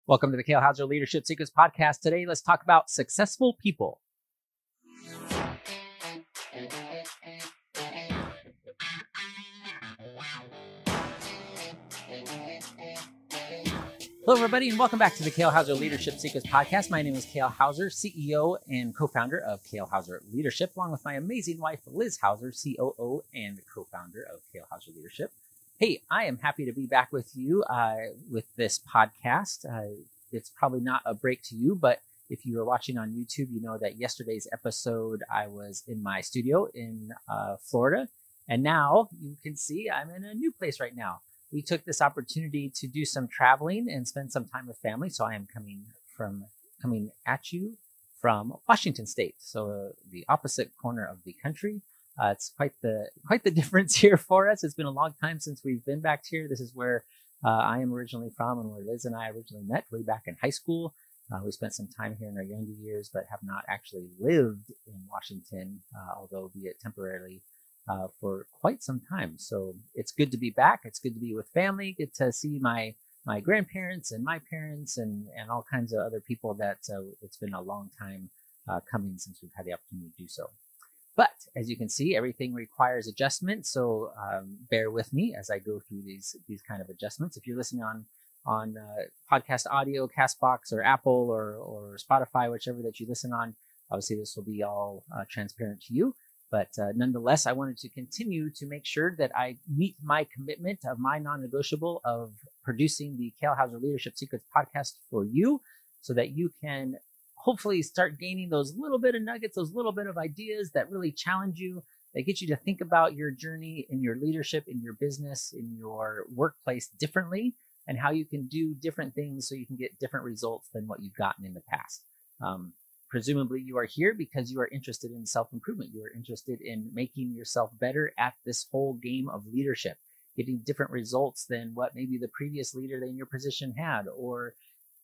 Welcome to the Kale Houser Leadership Secrets podcast. Today, let's talk about successful people. Hello, everybody, and welcome back to the Kale Houser Leadership Secrets podcast. My name is Kale Houser, CEO and co-founder of Kale Houser Leadership, along with my amazing wife, Liz Houser, COO and co-founder of Kale Houser Leadership. Hey, I am happy to be back with you with this podcast. It's probably not a break to you, but if you are watching on YouTube, you know that yesterday's episode, I was in my studio in Florida, and now you can see I'm in a new place right now. We took this opportunity to do some traveling and spend some time with family. So I am coming at you from Washington State, so the opposite corner of the country. It's quite the difference here for us. It's been a long time since we've been back here. This is where I am originally from, and where Liz and I originally met way back in high school. We spent some time here in our younger years, but have not actually lived in Washington, although be it temporarily, for quite some time. So it's good to be back. It's good to be with family. Good to see my grandparents and my parents and all kinds of other people that it's been a long time coming since we've had the opportunity to do so. But as you can see, everything requires adjustment. So bear with me as I go through these kind of adjustments. If you're listening on podcast audio, Castbox, or Apple, or Spotify, whichever that you listen on, obviously this will be all transparent to you. But nonetheless, I wanted to continue to make sure that I meet my commitment of my non-negotiable of producing the Kale Houser Leadership Secrets podcast for you, so that you can hopefully start gaining those little bit of nuggets, those little bit of ideas that really challenge you, that get you to think about your journey in your leadership, in your business, in your workplace differently, and how you can do different things so you can get different results than what you've gotten in the past. Presumably you are here because you are interested in self-improvement. You are interested in making yourself better at this whole game of leadership, getting different results than what maybe the previous leader in your position had, or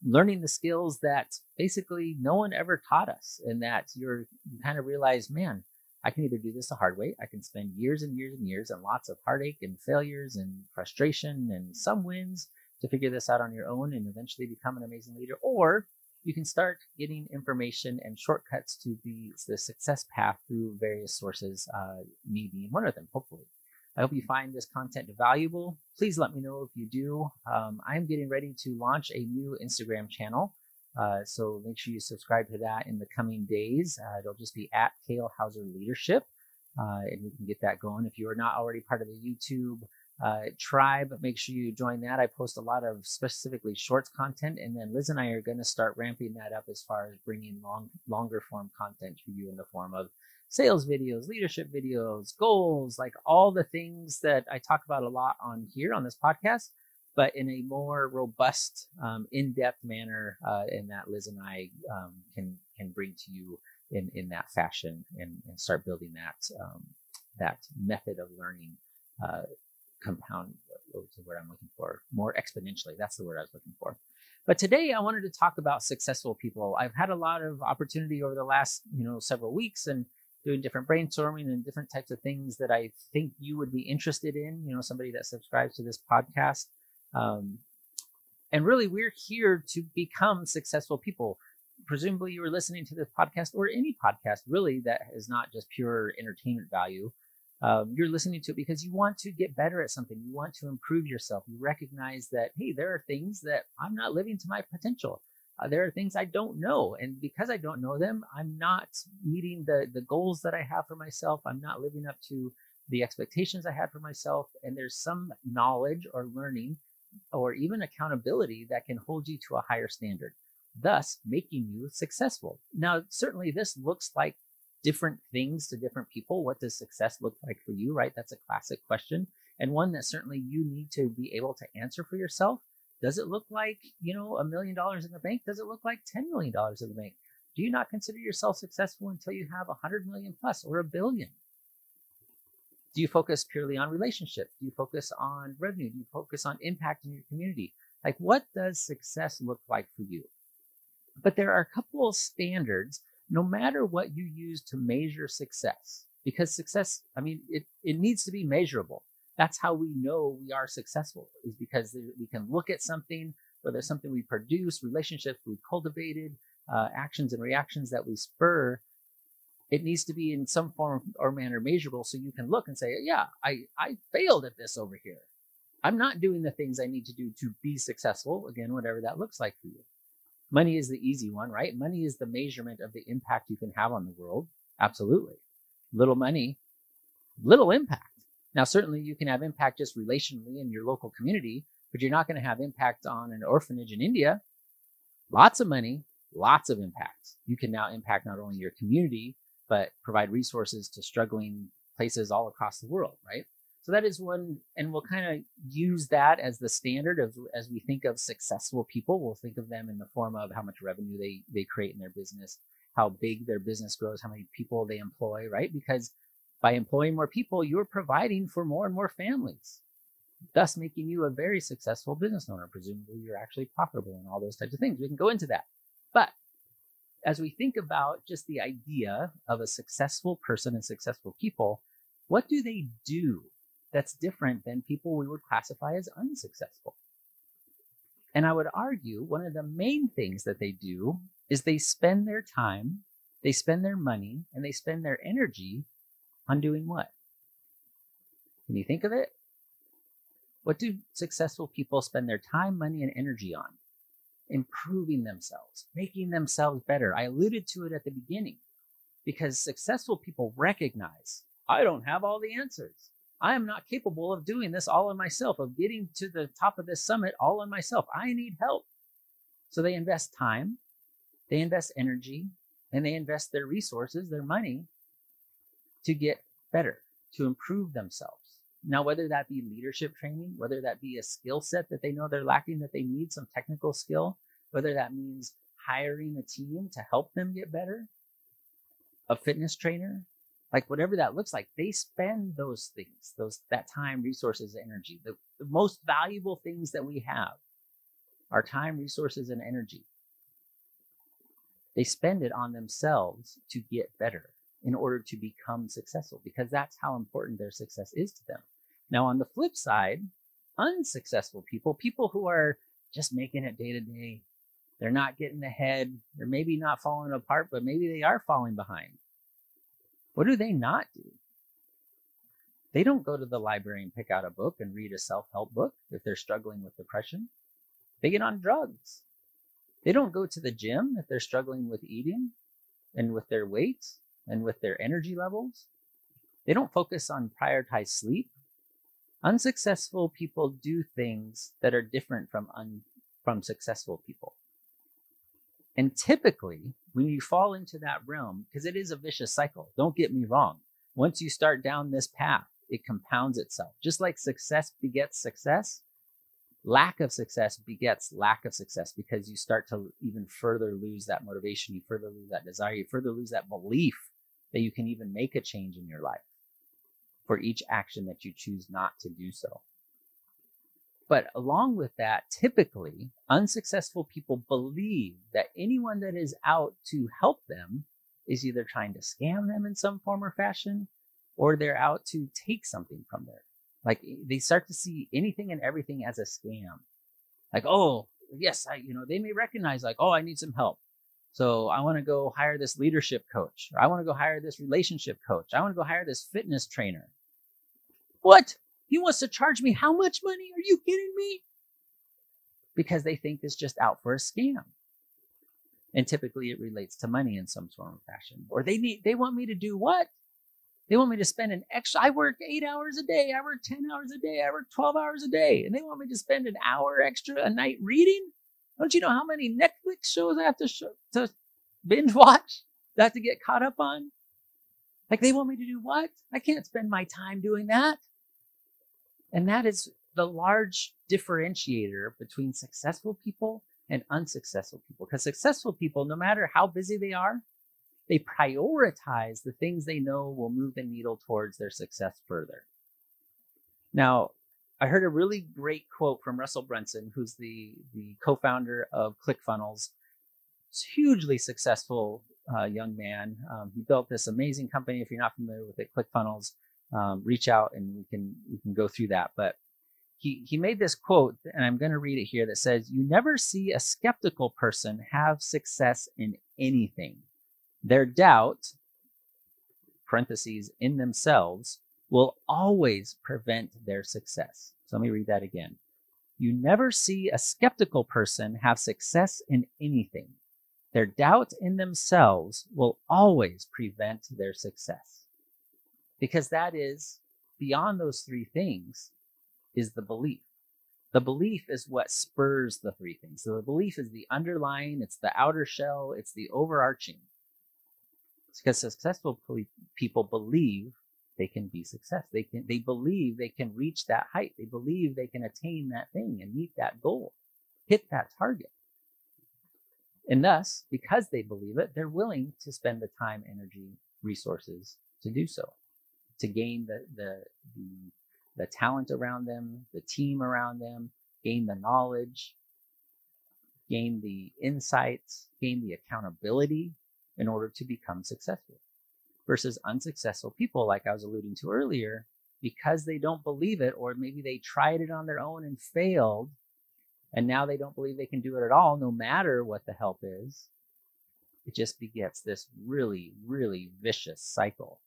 learning the skills that basically no one ever taught us, and that you kind of realize, man, I can either do this the hard way. I can spend years and years and years and lots of heartache and failures and frustration and some wins to figure this out on your own and eventually become an amazing leader. Or you can start getting information and shortcuts to the success path through various sources, me being one of them, hopefully. I hope you find this content valuable. Please let me know if you do. I'm getting ready to launch a new Instagram channel, so make sure you subscribe to that in the coming days. It'll just be at Kale Houser Leadership, and we can get that going. If you are not already part of the YouTube tribe, make sure you join that. I post a lot of specifically shorts content, and then Liz and I are going to start ramping that up as far as bringing longer form content to you in the form of sales videos, leadership videos, goals, like all the things that I talk about a lot on here on this podcast, but in a more robust, in-depth manner, and that Liz and I can bring to you in that fashion, and start building that method of learning compound to where I'm looking for, more exponentially. That's the word I was looking for. But today I wanted to talk about successful people. I've had a lot of opportunity over the last several weeks, and doing different brainstorming and different types of things that I think you would be interested in, somebody that subscribes to this podcast. And really, we're here to become successful people. Presumably you are listening to this podcast, or any podcast really that is not just pure entertainment value. You're listening to it because you want to get better at something. You want to improve yourself. You recognize that, hey, there are things that I'm not living to my potential. There are things I don't know. And because I don't know them, I'm not meeting the goals that I have for myself. I'm not living up to the expectations I had for myself. And there's some knowledge or learning or even accountability that can hold you to a higher standard, thus making you successful. Now, certainly this looks like different things to different people. What does success look like for you, right? That's a classic question, and one that certainly you need to be able to answer for yourself. Does it look like, $1 million in the bank? Does it look like $10 million in the bank? Do you not consider yourself successful until you have 100 million plus or 1 billion? Do you focus purely on relationships? Do you focus on revenue? Do you focus on impact in your community? Like, what does success look like for you? But there are a couple of standards, no matter what you use to measure success, because success, it needs to be measurable. That's how we know we are successful, is because we can look at something whether it's something we produce, relationships we cultivated, actions and reactions that we spur, it needs to be in some form or manner measurable so you can look and say, yeah, I failed at this over here. I'm not doing the things I need to do to be successful. Again, whatever that looks like for you. Money is the easy one, right? Money is the measurement of the impact you can have on the world. Absolutely. Little money, little impact. Now, certainly you can have impact just relationally in your local community, but you're not going to have impact on an orphanage in India. Lots of money, lots of impact. You can now impact not only your community, but provide resources to struggling places all across the world, right? So that is one, and we'll kind of use that as the standard of, as we think of successful people, we'll think of them in the form of how much revenue they create in their business, how big their business grows, how many people they employ, right? Because by employing more people, you're providing for more and more families, thus making you a very successful business owner. Presumably you're actually profitable and all those types of things. We can go into that. But as we think about just the idea of a successful person and successful people, what do they do that's different than people we would classify as unsuccessful? And I would argue one of the main things that they do is they spend their time, they spend their money, and they spend their energy on doing what? Can you think of it? What do successful people spend their time, money, and energy on? Improving themselves, making themselves better. I alluded to it at the beginning because successful people recognize, I don't have all the answers. I am not capable of doing this all on myself, of getting to the top of this summit all on myself. I need help. So they invest time, they invest energy, and they invest their resources, their money, to get better, to improve themselves. Now, whether that be leadership training, whether that be a skill set that they know they're lacking, that they need some technical skill, whether that means hiring a team to help them get better, a fitness trainer, like whatever that looks like, they spend those things, that time, resources, energy. The most valuable things that we have are time, resources, and energy. They spend it on themselves to get better in order to become successful, because that's how important their success is to them. Now, on the flip side, unsuccessful people, people who are just making it day to day, they're not getting ahead, they're maybe not falling apart, but maybe they are falling behind. What do they not do? They don't go to the library and pick out a book and read a self-help book if they're struggling with depression. They get on drugs. They don't go to the gym if they're struggling with eating and with their weight and with their energy levels. They don't focus on prioritized sleep. Unsuccessful people do things that are different from successful people. And typically, when you fall into that realm, because it is a vicious cycle, don't get me wrong. Once you start down this path, it compounds itself. Just like success begets success, lack of success begets lack of success, because you start to even further lose that motivation, you further lose that desire, you further lose that belief that you can even make a change in your life for each action that you choose not to do so. But along with that, typically, unsuccessful people believe that anyone that is out to help them is either trying to scam them in some form or fashion, or they're out to take something from them. Like, they start to see anything and everything as a scam. Like, oh, yes, they may recognize, like, oh, I need some help. So I want to go hire this leadership coach, or I want to go hire this relationship coach. I want to go hire this fitness trainer. What? He wants to charge me how much money? Are you kidding me? Because they think it's just out for a scam. And typically it relates to money in some form or fashion. Or they want me to do what? They want me to spend an extra, I work 8 hours a day, I work 10 hours a day, I work 12 hours a day, and they want me to spend an hour extra a night reading? Don't you know how many Netflix shows I have to binge watch? I have to get caught up on? Like, they want me to do what? I can't spend my time doing that. And that is the large differentiator between successful people and unsuccessful people. Because successful people, no matter how busy they are, they prioritize the things they know will move the needle towards their success further. Now, I heard a really great quote from Russell Brunson, who's the co-founder of ClickFunnels. He's a hugely successful young man. He built this amazing company. If you're not familiar with it, ClickFunnels, reach out and we can go through that. But he made this quote, and I'm going to read it here, that says, "You never see a skeptical person have success in anything. Their doubt, parentheses, in themselves, will always prevent their success." So let me read that again. You never see a skeptical person have success in anything. Their doubt in themselves will always prevent their success. Because that is, beyond those three things, is the belief. The belief is what spurs the three things. So the belief is the underlying, it's the outer shell, it's the overarching. It's because successful people believe they can be success. They believe they can reach that height. They believe they can attain that thing and meet that goal, hit that target. And thus, because they believe it, they're willing to spend the time, energy, resources to do so, to gain the talent around them, the team around them, gain the knowledge, gain the insights, gain the accountability in order to become successful. Versus unsuccessful people, like I was alluding to earlier, because they don't believe it, or maybe they tried it on their own and failed, and now they don't believe they can do it at all, no matter what the help is, it just begets this really, really vicious cycle.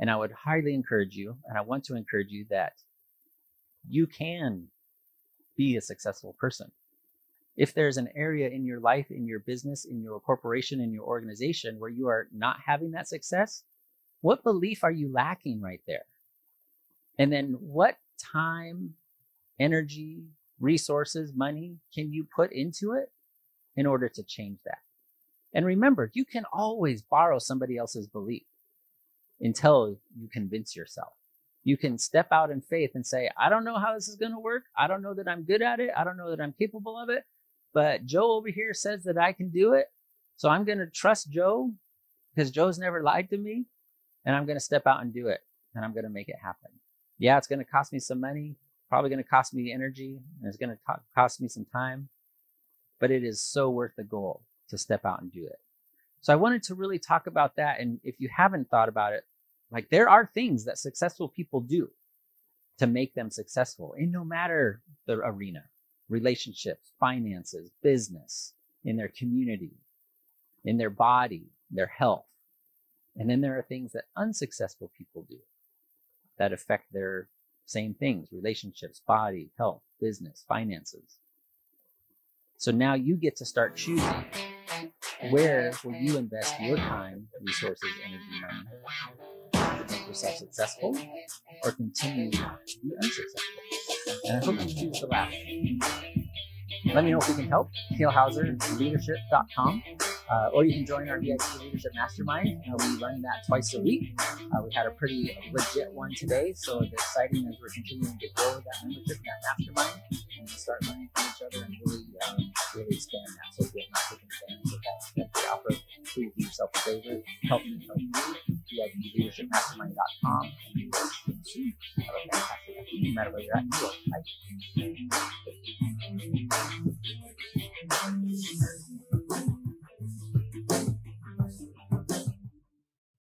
And I would highly encourage you, and I want to encourage you, that you can be a successful person. If there's an area in your life, in your business, in your corporation, in your organization where you are not having that success, what belief are you lacking right there? And then what time, energy, resources, money can you put into it in order to change that? And remember, you can always borrow somebody else's belief until you convince yourself. You can step out in faith and say, I don't know how this is going to work. I don't know that I'm good at it. I don't know that I'm capable of it. But Joe over here says that I can do it. So I'm going to trust Joe because Joe's never lied to me. And I'm going to step out and do it. And I'm going to make it happen. Yeah, it's going to cost me some money. Probably going to cost me energy. And it's going to cost me some time. But it is so worth the goal to step out and do it. So I wanted to really talk about that. And if you haven't thought about it, like, there are things that successful people do to make them successful in no matter the arena. Relationships, finances, business, in their community, in their body, their health. And then there are things that unsuccessful people do that affect their same things: relationships, body, health, business, finances. So now you get to start choosing, where will you invest your time, resources, energy, money to make yourself successful, or continue to be unsuccessful? And I hope you choose the latter. Let me know if we can help. Kale Houser Leadership.com. Or you can join our VIP Leadership Mastermind. We run that twice a week. We had a pretty legit one today, so it's exciting as we're continuing to grow that membership and that mastermind and start learning from each other and really expand that. So if you have not taken advantage of that offer, please do yourself a favor. Help me help you. VIPLeadershipMastermind.com. And we will see you soon. Have a fantastic afternoon, no matter where you're at. You are. Bye.